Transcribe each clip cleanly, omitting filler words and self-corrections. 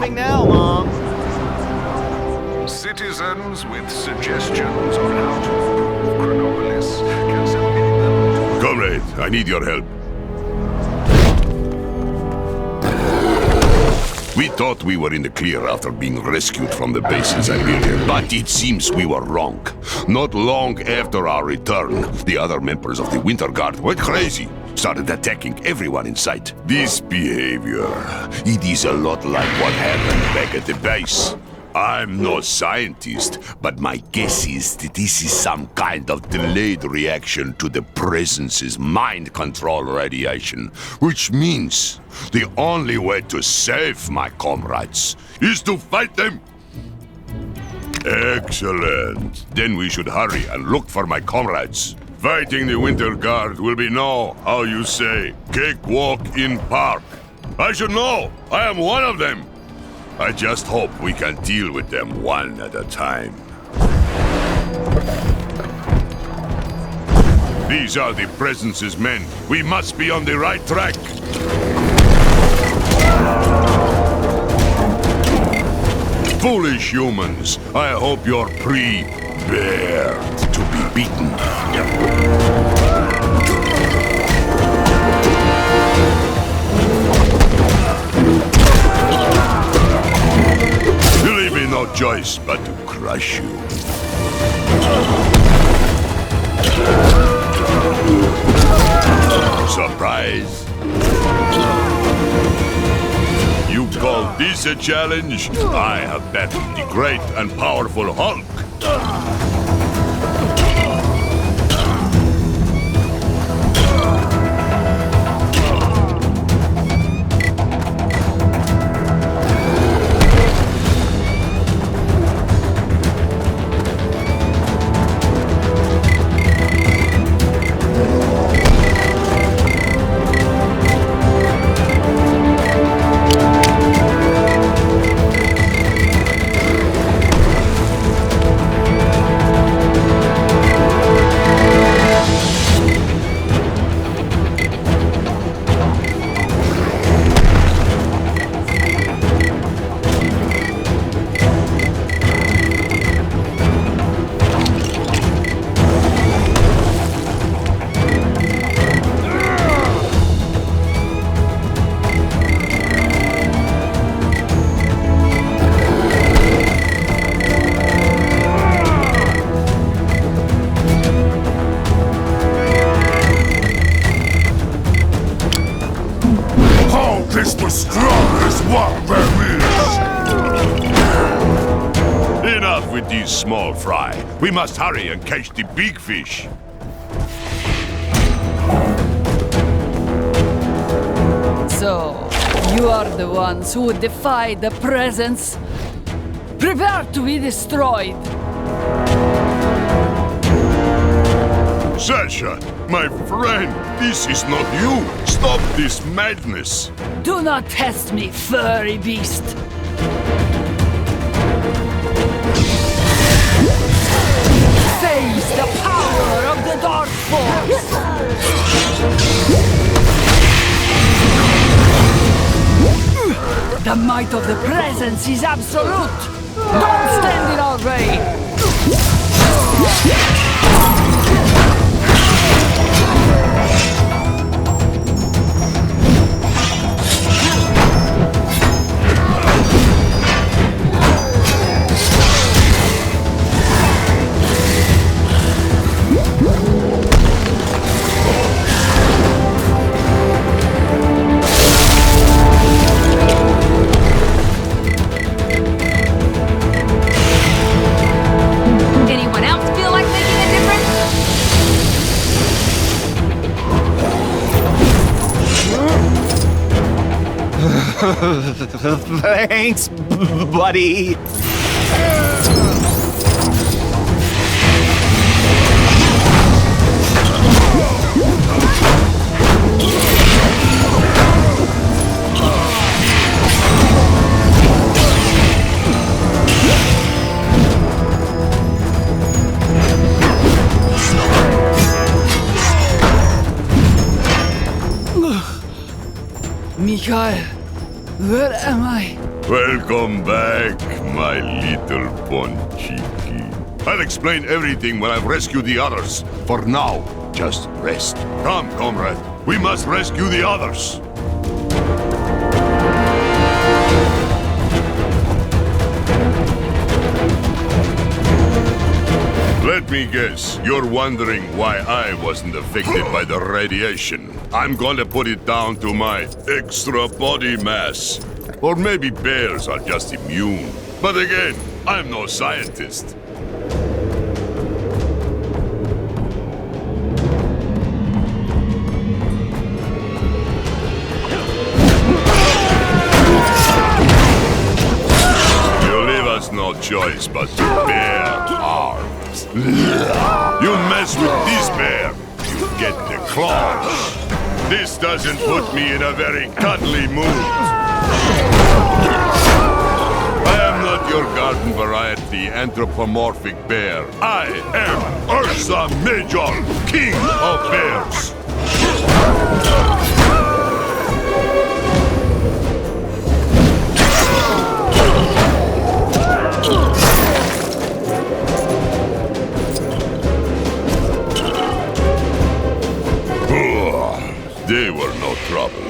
shopping now, Mom. Citizens with suggestions on how to improve Chronopolis can submit them to... Comrade, I need your help. We thought we were in the clear after being rescued from the base in Siberia, but it seems we were wrong. Not long after our return, the other members of the Winter Guard went crazy, started attacking everyone in sight. This behavior, it is a lot like what happened back at the base. I'm no scientist, but my guess is that this is some kind of delayed reaction to the Presence's mind control radiation, which means the only way to save my comrades is to fight them. Excellent. Then we should hurry and look for my comrades. Fighting the Winter Guard will be no, how you say, cakewalk in park. I should know. I am one of them. I just hope we can deal with them one at a time. These are the Presence's men. We must be on the right track. Foolish humans, I hope you're prepared to be beaten. You leave me no choice but to crush you. Surprise? You call this a challenge? I have battled the great and powerful Hulk. Enough with these small fry. We must hurry and catch the big fish. So, you are the ones who defy the Presence? Prepare to be destroyed! Sasha, my friend, this is not you. Stop this madness. Do not test me, furry beast! Face the power of the Dark Force! The might of the Presence is absolute! Don't stand in our way! Thanks, buddy. Mikhail, Where am I? Welcome back, my little Ponchiki. I'll explain everything when I've rescued the others. For now, just rest. Come, comrade. We must rescue the others. Let me guess, you're wondering why I wasn't affected by the radiation. I'm going to put it down to my extra body mass. Or maybe bears are just immune. But again, I'm no scientist. You leave us no choice but to bear arms. You mess with this bear, you get the claws. This doesn't put me in a very cuddly mood. I am not your garden variety anthropomorphic bear. I am Ursa Major, king of bears. They were no trouble.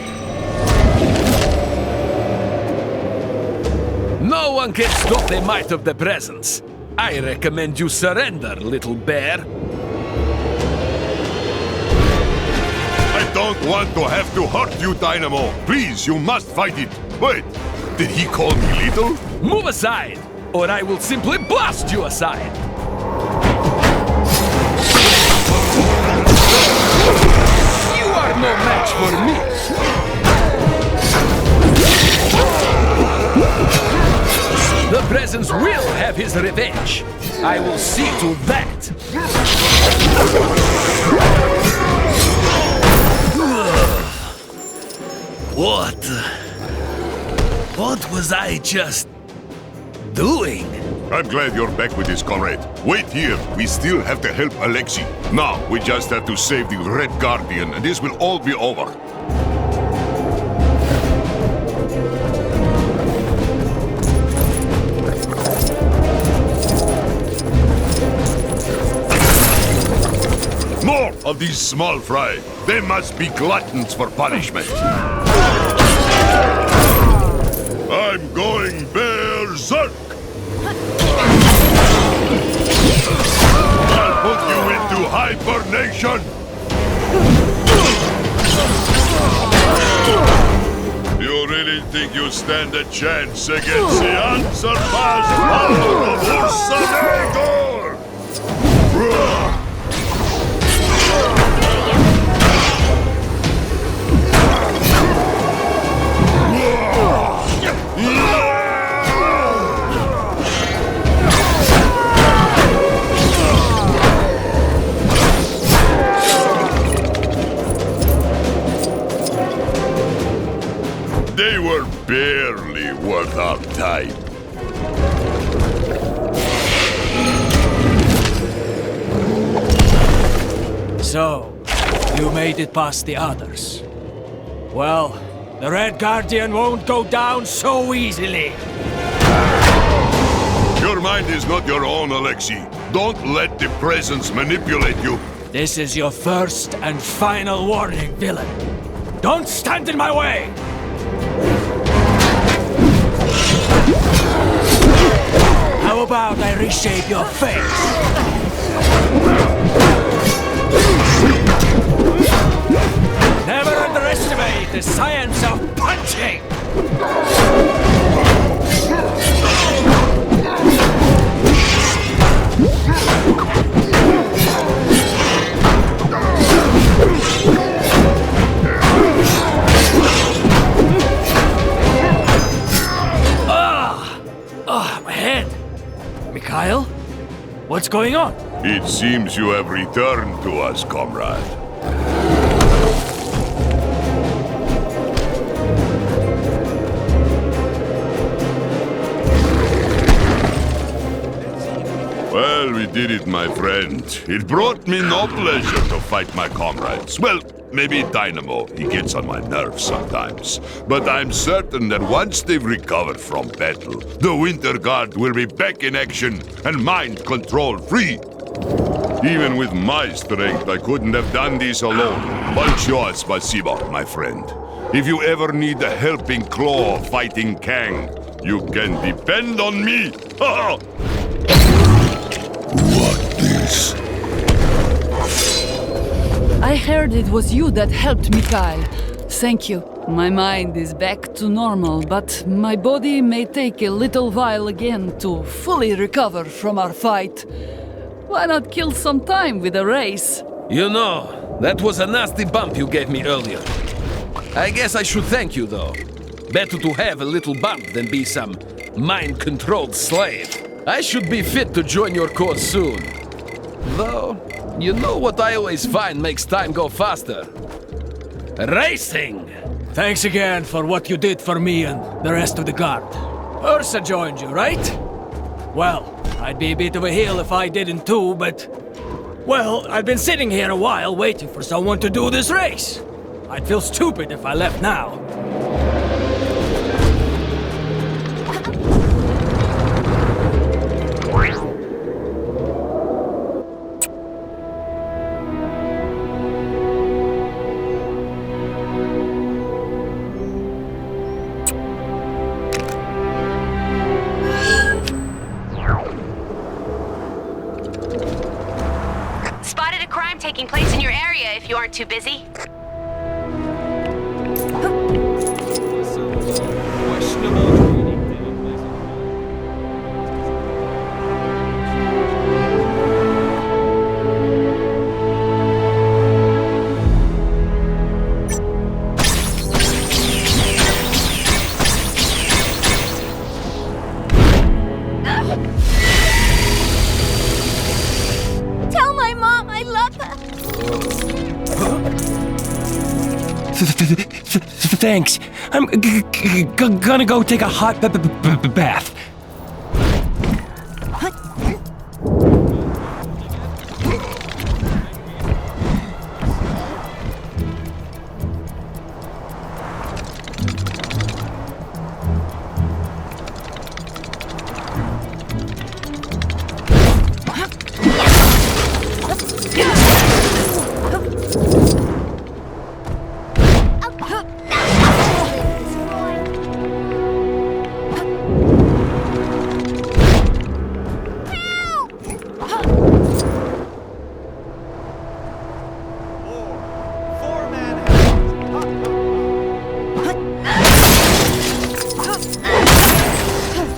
No one can stop the might of the presence. I recommend you surrender, little bear. I don't want to have to hurt you, Dynamo. Please, you must fight it. Wait, did he call me little? Move aside, or I will simply blast you aside. You are no match for me. The presence will have his revenge. I will see to that. What was I just doing? I'm glad you're back with this, comrade. Wait here. We still have to help Alexei. Now, we just have to save the Red Guardian, and this will all be over. More of these small fry. They must be gluttons for punishment. I'm going berserk! I'll put you into hibernation! You really think you stand a chance against the unsurpassed power of Ursa Major? They were barely worth our time. So, you made it past the others. Well, the Red Guardian won't go down so easily. Your mind is not your own, Alexei. Don't let the presence manipulate you. This is your first and final warning, villain. Don't stand in my way! How about I reshape your face? Never underestimate the science of punching! My head! Mikhail? What's going on? It seems you have returned to us, comrade. Well, we did it, my friend. It brought me no pleasure to fight my comrades. Well, maybe Dynamo. He gets on my nerves sometimes. But I'm certain that once they've recovered from battle, the Winter Guard will be back in action and mind control free. Even with my strength, I couldn't have done this alone. Большое спасибо, my friend. If you ever need a helping claw fighting Kang, you can depend on me. What is? I heard it was you that helped Mikhail. Thank you. My mind is back to normal, but my body may take a little while again to fully recover from our fight. Why not kill some time with a race? You know, that was a nasty bump you gave me earlier. I guess I should thank you, though. Better to have a little bump than be some mind-controlled slave. I should be fit to join your cause soon. Though, you know what I always find makes time go faster? Racing! Thanks again for what you did for me and the rest of the guard. Ursa joined you, right? Well, I'd be a bit of a heel if I didn't too, but... Well, I've been sitting here a while waiting for someone to do this race. I'd feel stupid if I left now. Spotted a crime taking place in your area if you aren't too busy. Tell my mom I love her. Thanks. I'm gonna go take a hot bath.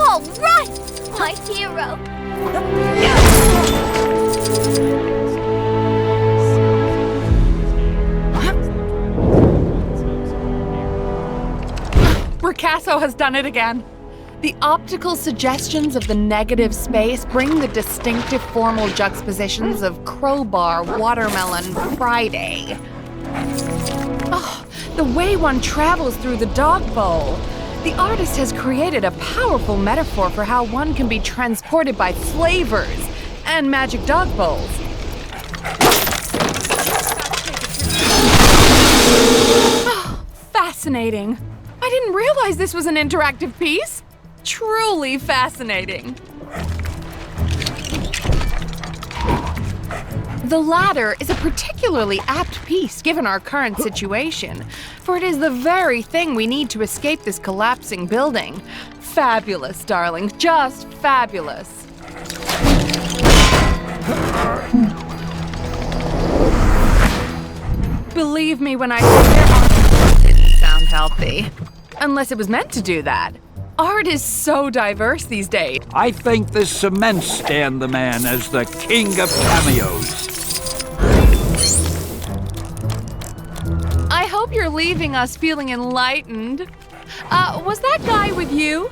All right, my hero. Ricasso has done it again. The optical suggestions of the negative space bring the distinctive formal juxtapositions of crowbar, watermelon, Friday. Oh, the way one travels through the dog bowl. The artist has created a powerful metaphor for how one can be transported by flavors and magic dog bowls. Oh, fascinating. I didn't realize this was an interactive piece. Truly fascinating. The latter is a particularly apt piece given our current situation, for it is the very thing we need to escape this collapsing building. Fabulous, darling, just fabulous. Believe me when I say it didn't sound healthy. Unless it was meant to do that. Art is so diverse these days. I think the cement stand the man as the king of cameos. I hope you're leaving us feeling enlightened. Was that guy with you?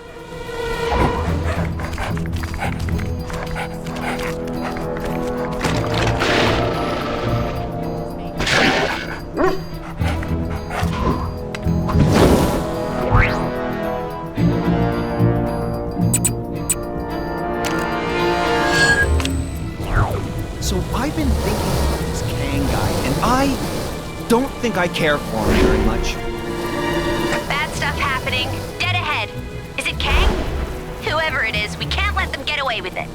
So I've been thinking about this Kang guy, and I don't think I care for him very much. Bad stuff happening. Dead ahead. Is it Kang? Whoever it is, we can't let them get away with it.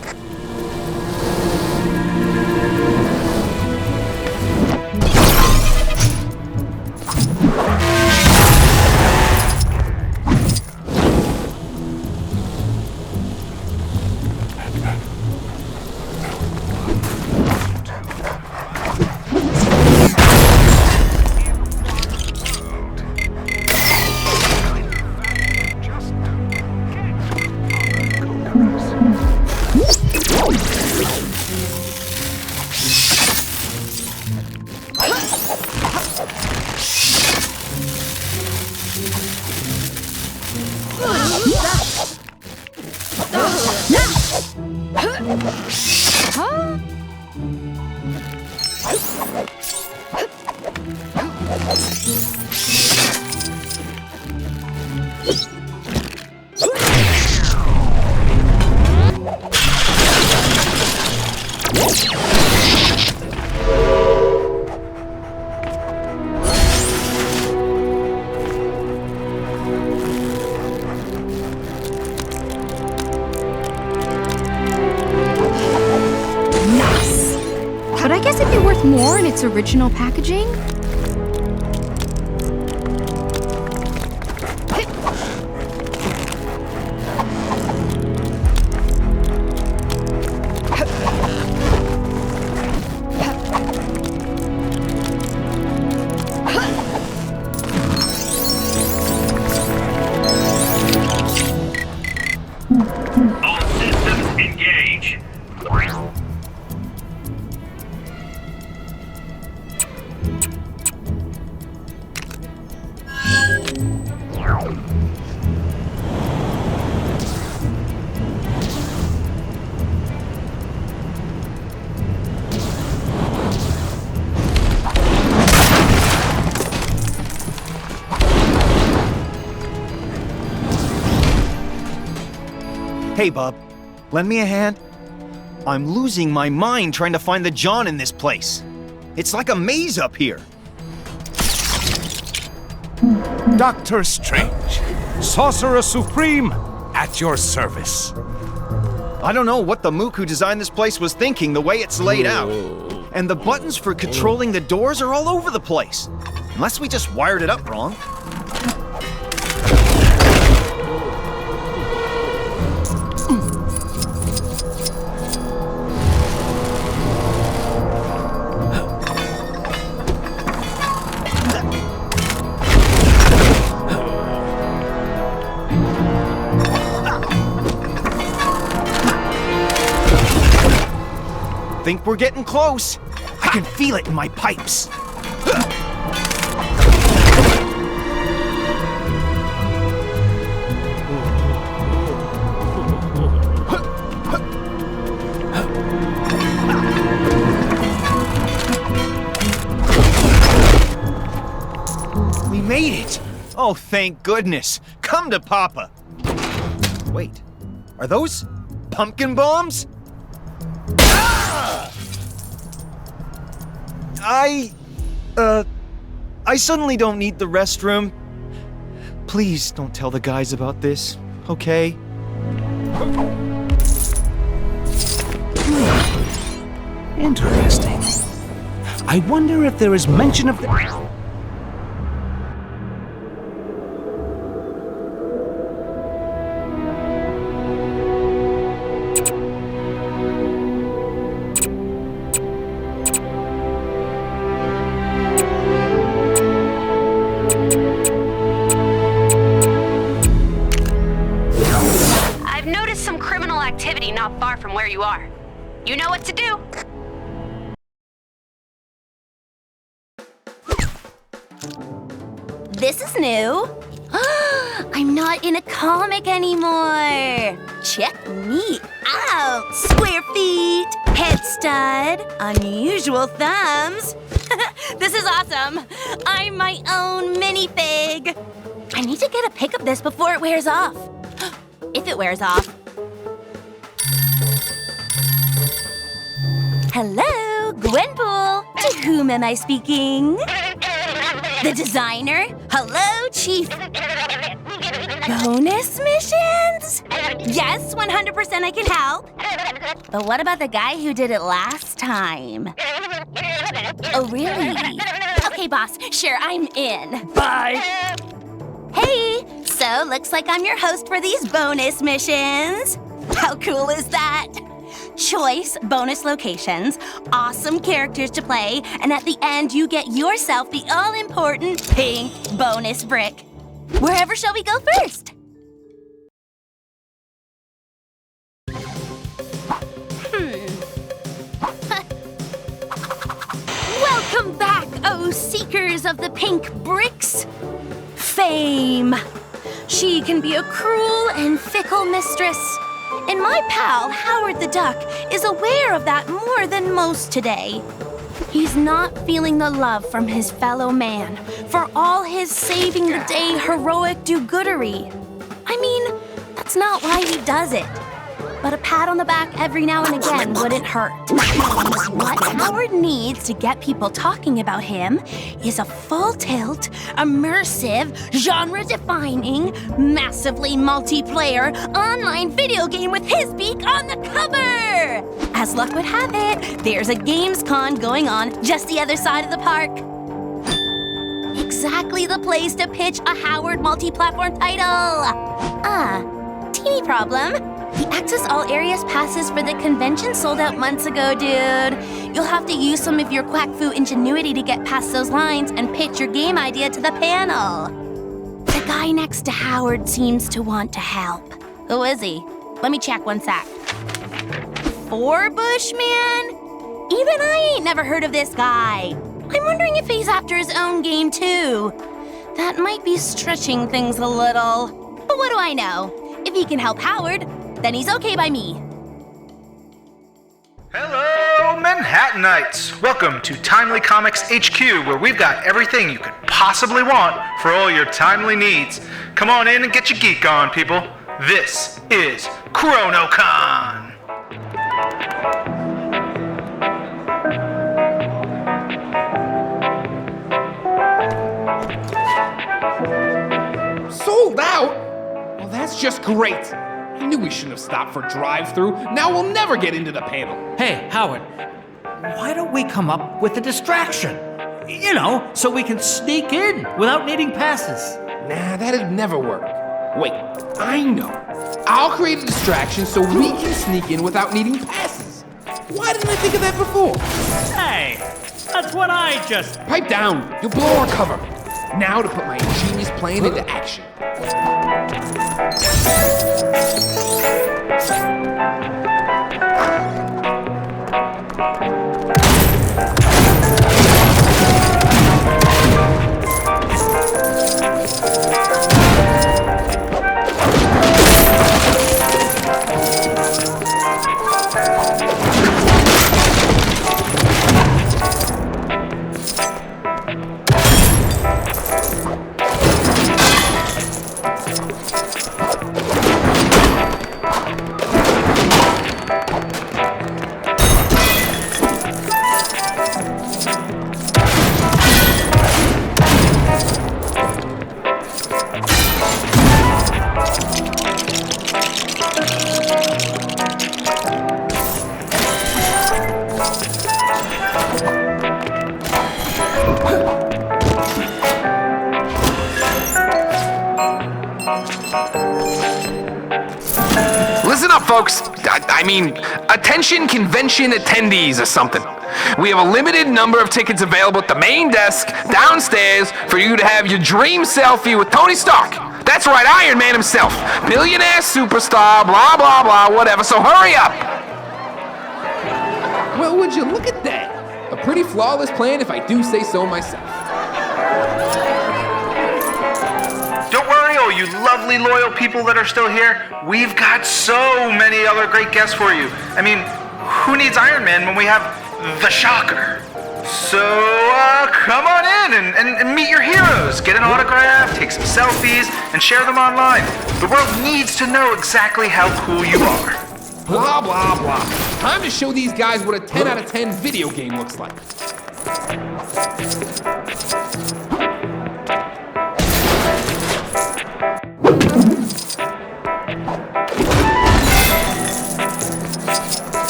But I guess it'd be worth more in its original packaging. All systems engage. Hey, bub. Lend me a hand? I'm losing my mind trying to find the John in this place. It's like a maze up here. Doctor Strange, Sorcerer Supreme, at your service. I don't know what the mook who designed this place was thinking the way it's laid out. And the buttons for controlling the doors are all over the place. Unless we just wired it up wrong. Think we're getting close. I can feel it in my pipes. We made it. Oh, thank goodness. Come to Papa. Wait, are those pumpkin bombs? I suddenly don't need the restroom. Please don't tell the guys about this, okay? Interesting. I wonder if there is mention of the... Activity not far from where you are. You know what to do. This is new. I'm not in a comic anymore. Check me out. Square feet, head stud, unusual thumbs. This is awesome. I'm my own minifig. I need to get a pic of this before it wears off. If it wears off. Hello, Gwenpool. To whom am I speaking? The designer? Hello, Chief. Bonus missions? Yes, 100% I can help. But what about the guy who did it last time? Oh, really? Okay, boss. Sure, I'm in. Bye. Hey, so looks like I'm your host for these bonus missions. How cool is that? Choice bonus locations, awesome characters to play, and at the end you get yourself the all-important pink bonus brick. Wherever shall we go first? Welcome back, oh seekers of the pink bricks. Fame. She can be a cruel and fickle mistress. And my pal, Howard the Duck, is aware of that more than most today. He's not feeling the love from his fellow man for all his saving-the-day heroic do-goodery. I mean, that's not why he does it. But a pat on the back every now and again wouldn't hurt. What Howard needs to get people talking about him is a full-tilt, immersive, genre-defining, massively multiplayer online video game with his beak on the cover! As luck would have it, there's a Gamescon going on just the other side of the park. Exactly the place to pitch a Howard multi-platform title. Teeny problem. The Access All Areas passes for the convention sold out months ago, dude. You'll have to use some of your quack fu ingenuity to get past those lines and pitch your game idea to the panel. The guy next to Howard seems to want to help. Who is he? Let me check one sec. Forbush, man? Even I ain't never heard of this guy. I'm wondering if he's after his own game, too. That might be stretching things a little. But what do I know? If he can help Howard, then he's okay by me. Hello, Manhattanites! Welcome to Timely Comics HQ, where we've got everything you could possibly want for all your timely needs. Come on in and get your geek on, people. This is ChronoCon! Sold out? Well, that's just great. I knew we shouldn't have stopped for drive-through. Now we'll never get into the panel. Hey, Howard, why don't we come up with a distraction? You know, so we can sneak in without needing passes. Nah, that'd never work. Wait, I know. I'll create a distraction so we can sneak in without needing passes. Why didn't I think of that before? Hey, that's what I just... Pipe down. You'll blow our cover. Now to put my ingenious plan into action. Listen up, folks. I mean, attention convention attendees or something. We have a limited number of tickets available at the main desk downstairs for you to have your dream selfie with Tony Stark. That's right, Iron Man himself. Billionaire superstar, blah, blah, blah, whatever. So hurry up. Well, would you look at that? A pretty flawless plan if I do say so myself. Don't worry, all you lovely, loyal people that are still here. We've got so many other great guests for you. I mean, who needs Iron Man when we have the Shocker? So, come on in and meet your heroes. Get an autograph, take some selfies, and share them online. The world needs to know exactly how cool you are. Blah, blah, blah. Time to show these guys what a 10 out of 10 video game looks like.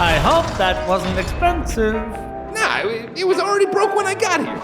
I hope that wasn't expensive. Nah, it was already broke when I got here.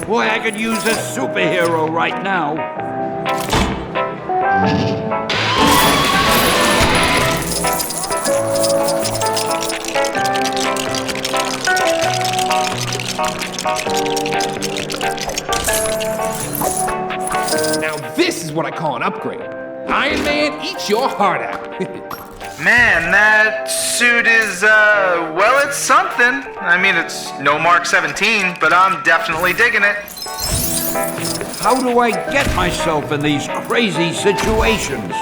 Boy, I could use a superhero right now. Now this is what I call an upgrade. Iron Man, eat your heart out. Man, that suit is, well, it's something. I mean, it's no Mark 17, but I'm definitely digging it. How do I get myself in these crazy situations?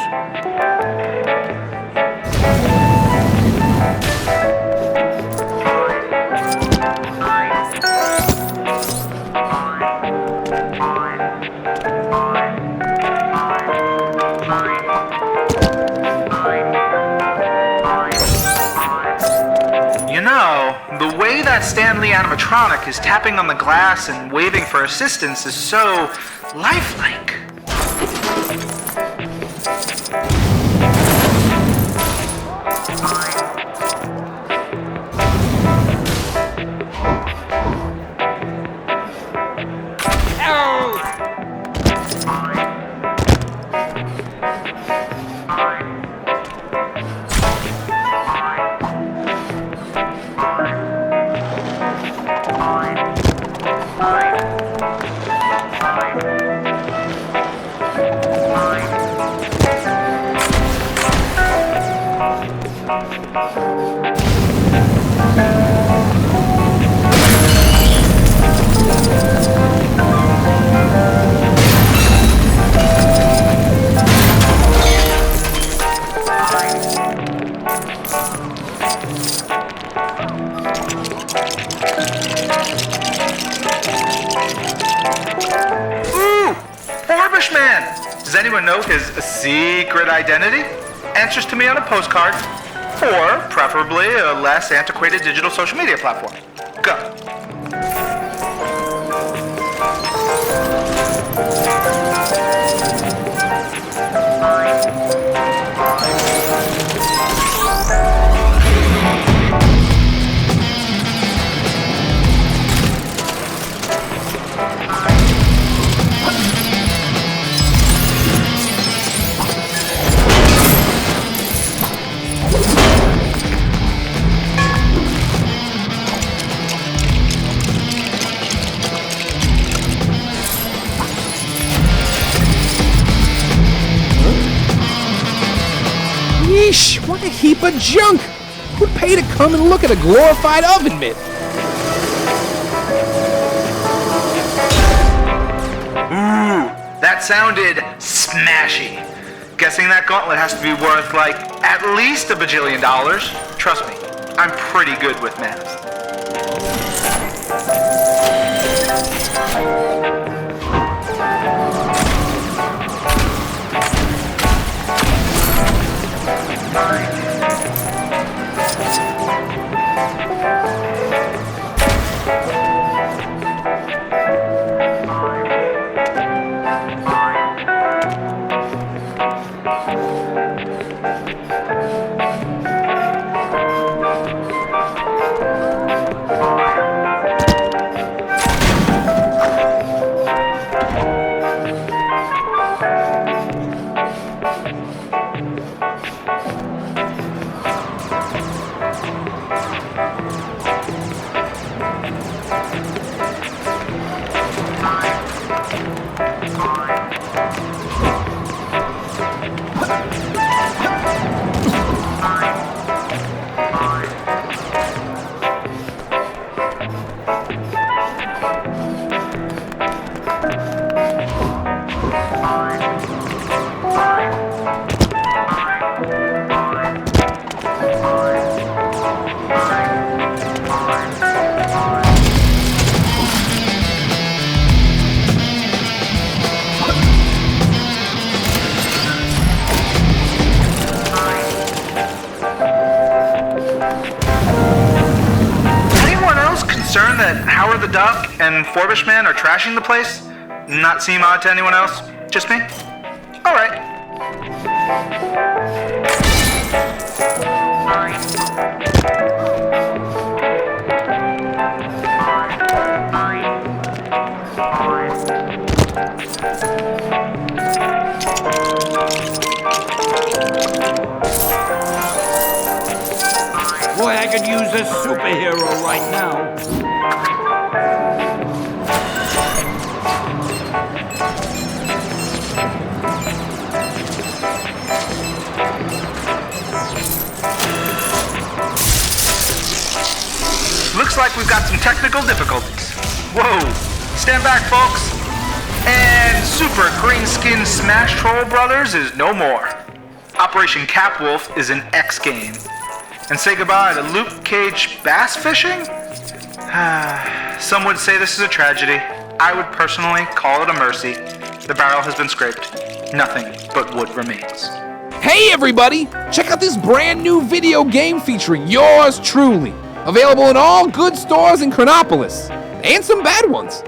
You know, the way that Stanley animatronic is tapping on the glass and waving for assistance is so lifelike. Does anyone know his secret identity? Answers to me on a postcard, or preferably a less antiquated digital social media platform. Go. Yeesh, what a heap of junk! Who'd pay to come and look at a glorified oven mitt? Ooh, that sounded smashy. Guessing that gauntlet has to be worth, like, at least $1 bajillion. Trust me, I'm pretty good with math. Howard the Duck and Forbishman are trashing the place not seem odd to anyone else? Just me? All right. Boy, I could use a superhero right now. Looks like we've got some technical difficulties. Whoa! Stand back, folks. And Super Green Skin Smash Troll Brothers is no more. Operation Capwolf is an X game. And say goodbye to Luke Cage bass fishing? Some would say this is a tragedy. I would personally call it a mercy. The barrel has been scraped. Nothing but wood remains. Hey everybody! Check out this brand new video game featuring yours truly. Available in all good stores in Chronopolis. And some bad ones.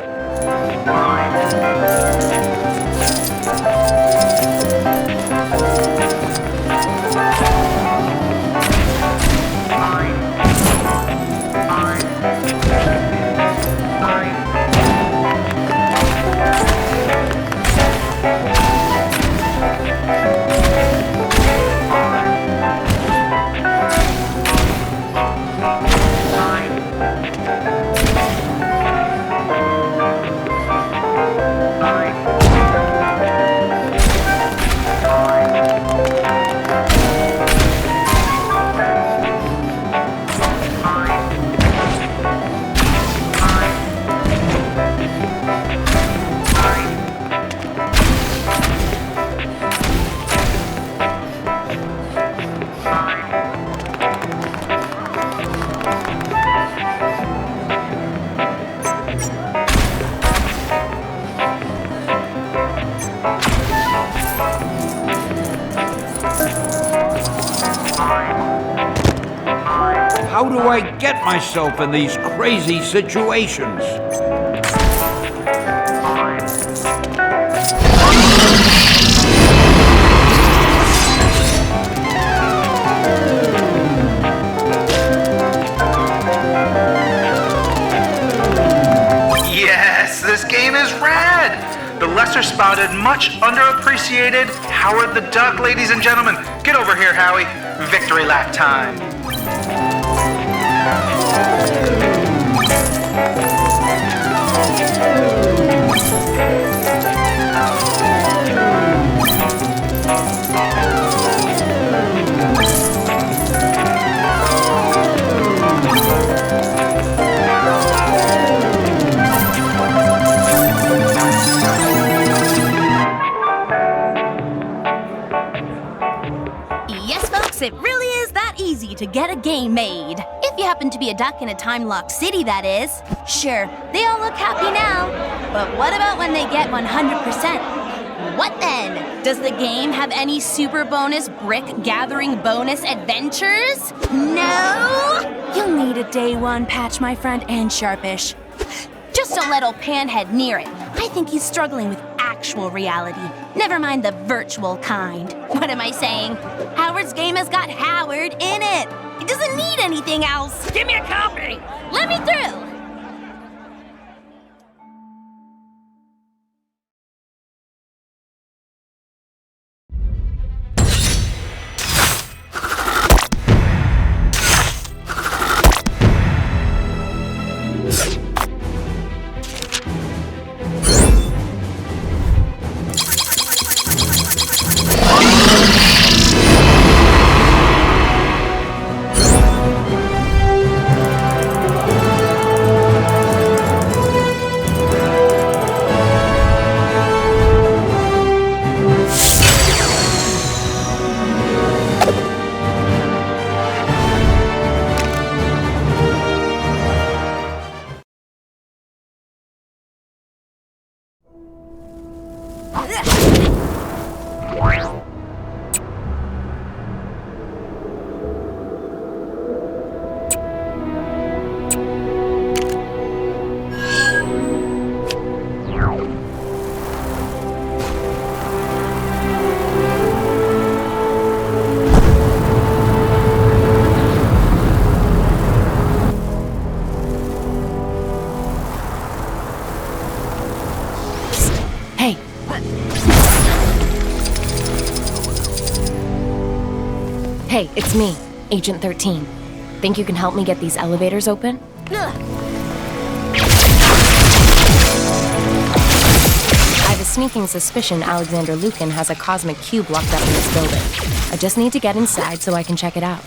How do I get myself in these crazy situations? Yes, this game is rad! The lesser spotted, much underappreciated Howard the Duck, ladies and gentlemen. Get over here, Howie. Victory lap time. Yes, folks, it really is that easy to get a game made. If you happen to be a duck in a time-locked city, that is. Sure, they all look happy now. But what about when they get 100%? What then? Does the game have any super bonus brick gathering bonus adventures? No? You'll need a day one patch, my friend, and sharpish. Just a little panhead near it. I think he's struggling with actual reality. Never mind the virtual kind. What am I saying? Howard's game has got Howard in it. It doesn't need anything else. Give me a copy. Let me through. Hey, it's me, Agent 13. Think you can help me get these elevators open? I have a sneaking suspicion Alexander Lukin has a cosmic cube locked up in this building. I just need to get inside so I can check it out.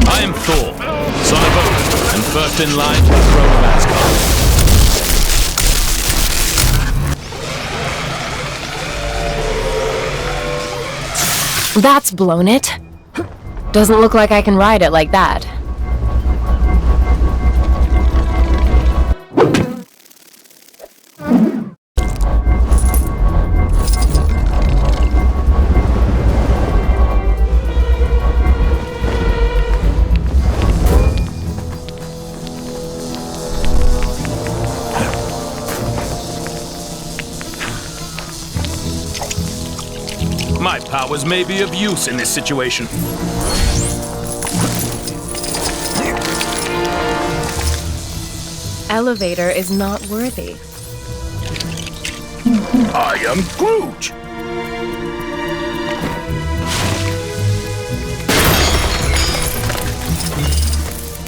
I am Thor, son of Odin, and first in line to the throne of Asgard. That's blown it. Doesn't look like I can ride it like that. My powers may be of use in this situation. Elevator is not worthy. I am Groot!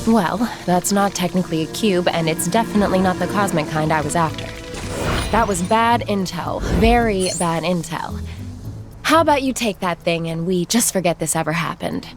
Well, that's not technically a cube, and it's definitely not the cosmic kind I was after. That was bad intel. Very bad intel. How about you take that thing and we just forget this ever happened?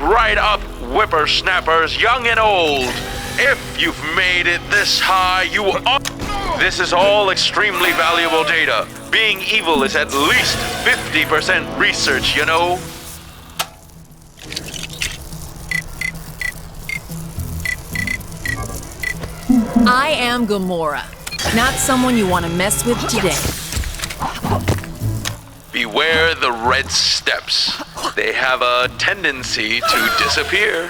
Right up, whippersnappers, young and old. If you've made it this high, you are... This is all extremely valuable data. Being evil is at least 50% research, you know? I am Gamora, not someone you want to mess with today. Beware the red steps. They have a tendency to disappear.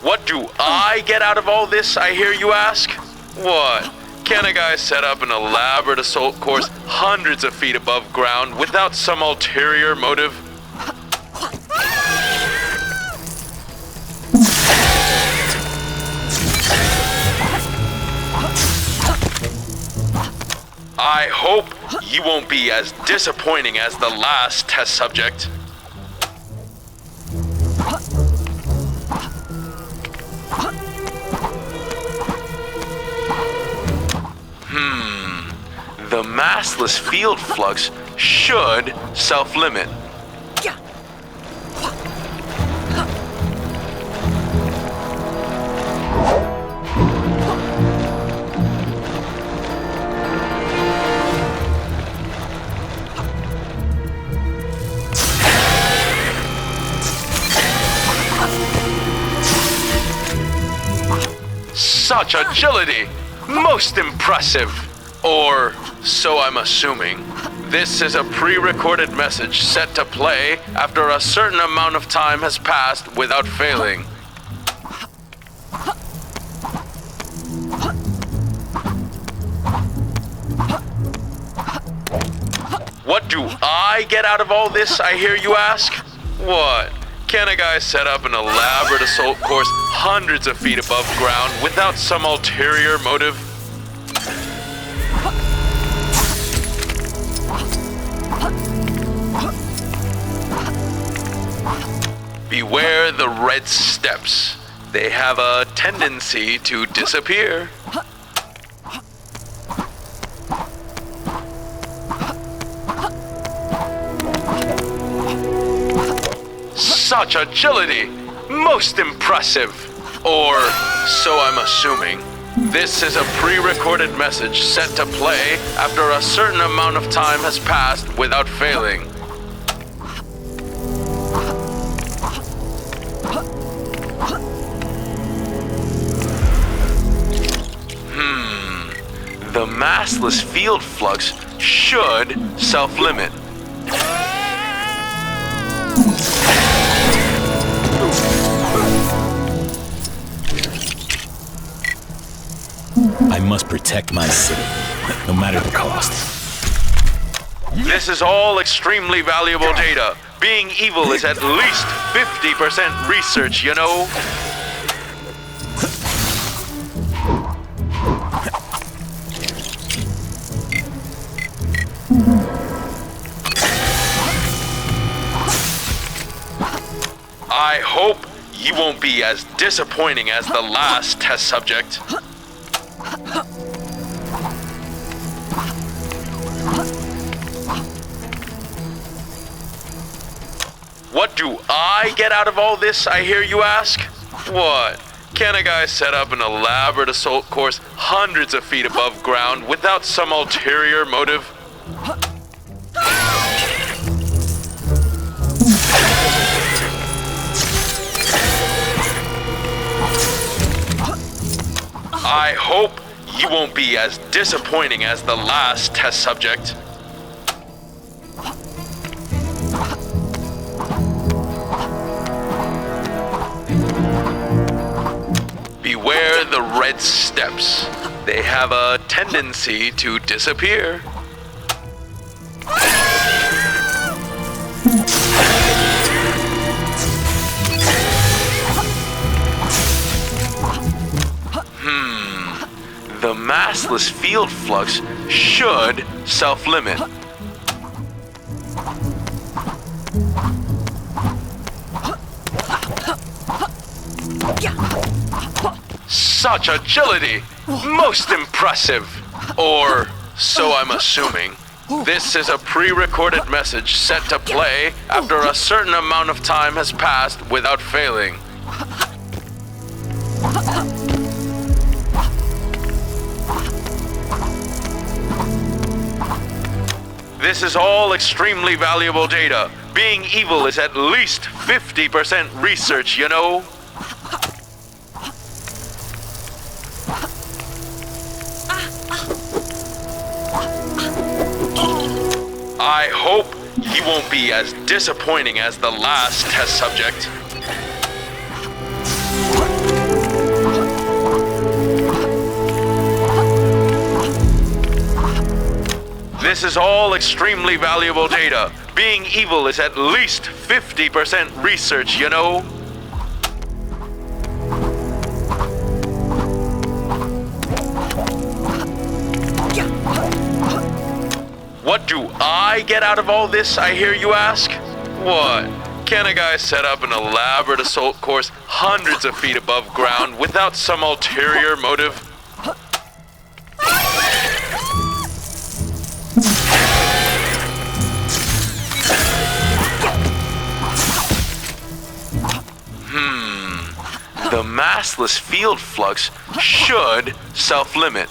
What do I get out of all this, I hear you ask? What? Can a guy set up an elaborate assault course hundreds of feet above ground without some ulterior motive? I hope you won't be as disappointing as the last test subject. The massless field flux should self-limit. Such agility! Most impressive! Or so I'm assuming. This is a pre-recorded message set to play after a certain amount of time has passed without failing. What do I get out of all this, I hear you ask? What? Can a guy set up an elaborate assault course hundreds of feet above ground without some ulterior motive? Beware the red steps. They have a tendency to disappear. Such agility! Most impressive. Or so I'm assuming. This is a pre-recorded message set to play after a certain amount of time has passed without failing. The massless field flux should self-limit. I must protect my city, no matter the cost. This is all extremely valuable data. Being evil is at least 50% research, you know? I hope you won't be as disappointing as the last test subject. What do I get out of all this, I hear you ask? What? Can a guy set up an elaborate assault course hundreds of feet above ground without some ulterior motive? I hope you won't be as disappointing as the last test subject. Beware the red steps. They have a tendency to disappear. The massless field flux should self-limit. Such agility! Most impressive! Or so I'm assuming. This is a pre-recorded message set to play after a certain amount of time has passed without failing. This is all extremely valuable data. Being evil is at least 50% research, you know? I hope he won't be as disappointing as the last test subject. This is all extremely valuable data. Being evil is at least 50% research, you know? What do I get out of all this, I hear you ask? What? Can a guy set up an elaborate assault course hundreds of feet above ground without some ulterior motive? The massless field flux should self-limit.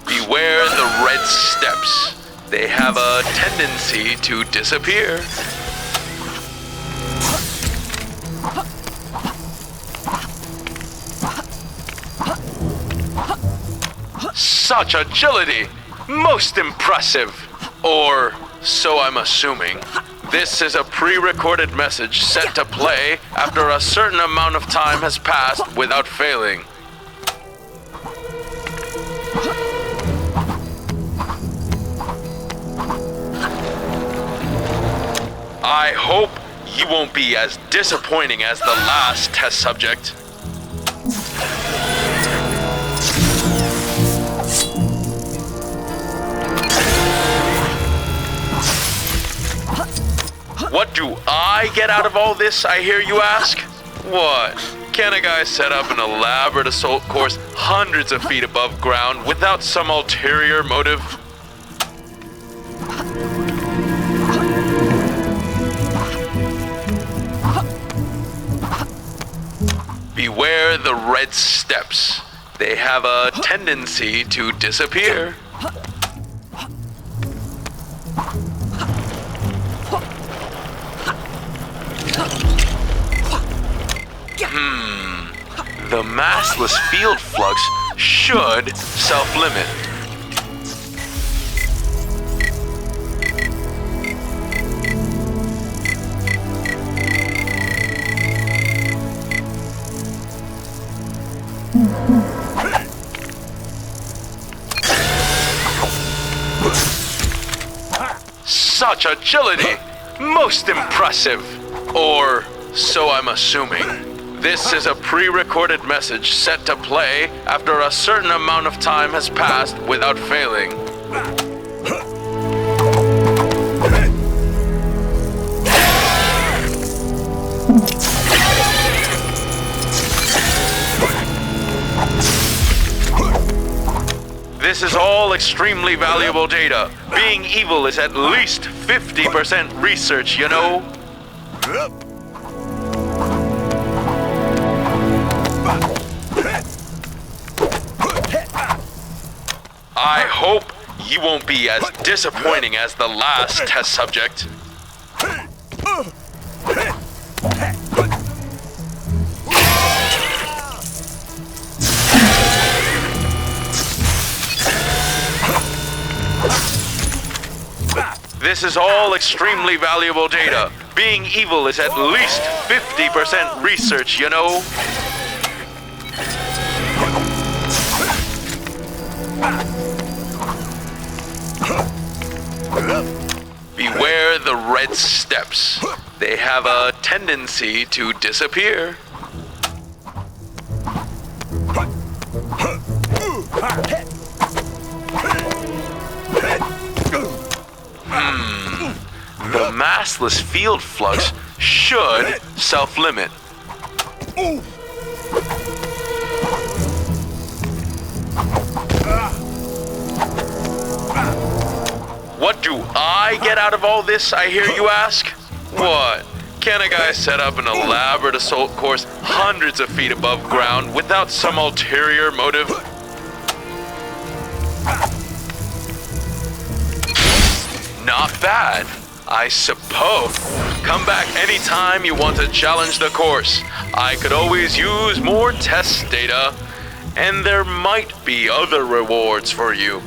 Beware the red steps. They have a tendency to disappear. Such agility! Most impressive! Or so I'm assuming. This is a pre-recorded message set to play after a certain amount of time has passed without failing. I hope you won't be as disappointing as the last test subject. What do I get out of all this, I hear you ask? What? Can a guy set up an elaborate assault course hundreds of feet above ground without some ulterior motive? Beware the red steps. They have a tendency to disappear. The massless field flux should self-limit. Such agility! Most impressive! Or so I'm assuming. This is a pre-recorded message set to play after a certain amount of time has passed without failing. This is all extremely valuable data. Being evil is at least 50% research, you know? I hope you won't be as disappointing as the last test subject. This is all extremely valuable data. Being evil is at least 50% research, you know? Beware the red steps. They have a tendency to disappear. The massless field flux should self-limit. What do I get out of all this, I hear you ask? What? Can a guy set up an elaborate assault course hundreds of feet above ground without some ulterior motive? Not bad, I suppose. Come back anytime you want to challenge the course. I could always use more test data, and there might be other rewards for you.